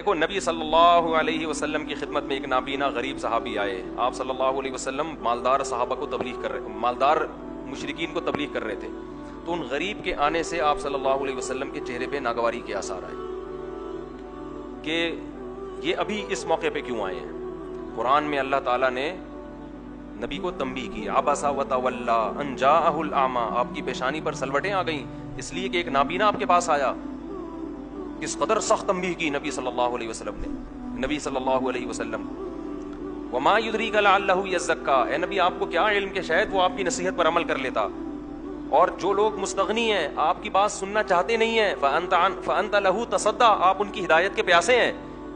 دیکھو نبی صلی اللہ علیہ وسلم کی خدمت میں ایک نابینا غریب صحابی آئے. آپ صلی اللہ علیہ وسلم مالدار صحابہ کو تبلیغ کر رہے، مالدار مشرکین کو تبلیغ کر رہے تھے. تو ان غریب کے آنے سے آپ صلی اللہ علیہ وسلم کے چہرے پہ ناگواری کے آثار آئے کہ یہ ابھی اس موقع پہ کیوں آئے ہیں. قرآن میں اللہ تعالیٰ نے نبی کو تنبیہ کی، عبس وتولی ان جاءہ الاعمی، آپ کی پیشانی پر سلوٹیں آ گئیں اس لیے کہ ایک نابینا آپ کے پاس آیا. کس قدر سخت تنبیہ کی نبی صلی اللہ علیہ وسلم نے. نبی صلی اللہ علیہ وسلم وما یدریک لعلہ یزکا، اے نبی آپ کو کیا علم کہ شاید وہ آپ کی نصیحت پر عمل کر لیتا. اور جو لوگ مستغنی ہیں، آپ کی بات سننا چاہتے نہیں ہیں، فانت لہ تصدی، آپ ان کی ہدایت کے پیاسے ہیں.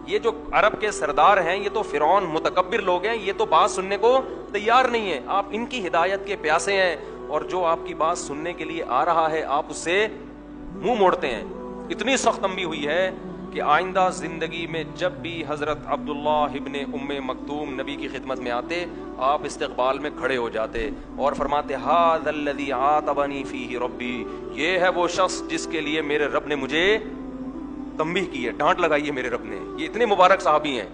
یہ جو عرب کے سردار ہیں، یہ تو فرعون متکبر لوگ ہیں، یہ تو بات سننے کو تیار نہیں ہے. آپ ان کی ہدایت کے پیاسے ہیں، اور جو آپ کی بات سننے کے لیے آ رہا ہے آپ اس سے منہ موڑتے ہیں. اتنی سخت تنبیہ ہوئی ہے کہ آئندہ زندگی میں جب بھی حضرت عبداللہ ابن ام مکتوم نبی کی خدمت میں آتے، آپ استقبال میں کھڑے ہو جاتے اور فرماتے ھذا الذی عاتبنی فیہ ربی، یہ ہے وہ شخص جس کے لیے میرے رب نے مجھے تنبیہ کی ہے، ڈانٹ لگائی ہے میرے رب نے. یہ اتنے مبارک صحابی ہیں.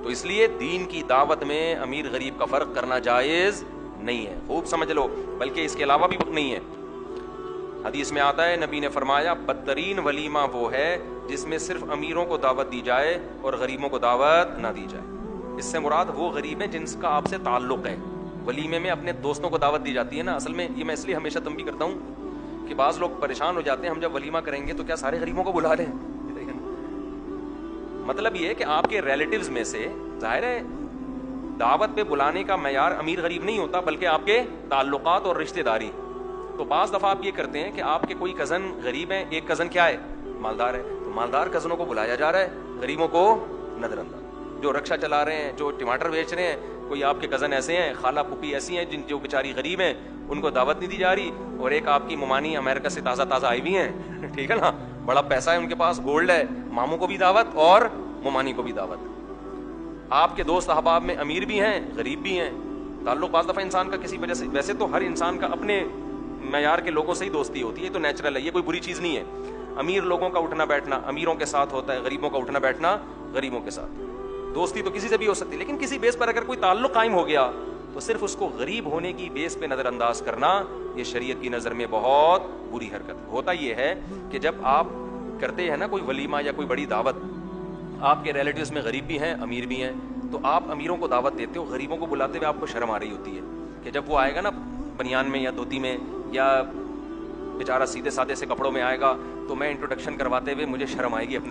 تو اس لیے دین کی دعوت میں امیر غریب کا فرق کرنا جائز نہیں ہے، خوب سمجھ لو. بلکہ اس کے علاوہ بھی نہیں ہے. حدیث میں آتا ہے نبی نے فرمایا بدترین ولیمہ وہ ہے جس میں صرف امیروں کو دعوت دی جائے اور غریبوں کو دعوت نہ دی جائے. اس سے مراد وہ غریب ہیں جن کا آپ سے تعلق ہے. ولیمے میں اپنے دوستوں کو دعوت دی جاتی ہے نا. اصل میں یہ میں اس لیے ہمیشہ تنبیہ کرتا ہوں کہ بعض لوگ پریشان ہو جاتے ہیں، ہم جب ولیمہ کریں گے تو کیا سارے غریبوں کو بلا لیں. مطلب یہ ہے کہ آپ کے ریلیٹیوز میں سے، ظاہر ہے دعوت پہ بلانے کا معیار امیر غریب نہیں ہوتا بلکہ آپ کے تعلقات اور رشتہ داری. تو بعض دفعہ آپ یہ کرتے ہیں کہ آپ کے کوئی کزن غریب ہیں، ایک کزن کیا ہے مالدار ہے، تو مالدار کزنوں کو بلایا جا رہا ہے، غریبوں کو نظر انداز. جو رکشہ چلا رہے ہیں، جو ٹماٹر بیچ رہے ہیں، کوئی آپ کے کزن ایسے ہیں، خالہ پھوپھی ایسی ہیں جن جو بیچاری غریب ہیں، ان کو دعوت نہیں دی جا رہی. اور ایک آپ کی ممانی امریکہ سے تازہ تازہ آئی ہوئی ہیں، ٹھیک ہے نا، بڑا پیسہ ہے ان کے پاس، گولڈ ہے، ماموں کو بھی دعوت اور ممانی کو بھی دعوت. آپ کے دوست احباب میں امیر بھی ہیں غریب بھی ہیں. تعلق بعض دفعہ انسان کا کسی وجہ سے، ویسے تو ہر انسان کا اپنے معیار کے لوگوں سے ہی دوستی ہوتی ہے، تو نیچرل ہے، یہ کوئی بری چیز نہیں ہے. امیر لوگوں کا اٹھنا بیٹھنا امیروں کے ساتھ ہوتا ہے، غریبوں کا اٹھنا بیٹھنا غریبوں کے ساتھ. دوستی تو کسی سے بھی ہو سکتی ہے، لیکن کسی بیس پر اگر کوئی تعلق قائم ہو گیا تو صرف اس کو غریب ہونے کی بیس پہ نظر انداز کرنا یہ شریعت کی نظر میں بہت بری حرکت. ہوتا یہ ہے کہ جب آپ کرتے ہیں نا کوئی ولیمہ یا کوئی بڑی دعوت، آپ کے ریلیٹیوز میں غریب بھی ہیں امیر بھی ہیں، تو آپ امیروں کو دعوت دیتے ہو، غریبوں کو بلاتے ہوئے آپ کو شرم آ رہی ہوتی ہے کہ جب وہ آئے گا نا بنیان میں یا دھوتی میں یا بیچارہ سیدھے سادے سے کپڑوں میں آئے گا تو میں انٹروڈکشن کرواتے ہوئے مجھے شرم آئے گی اپنے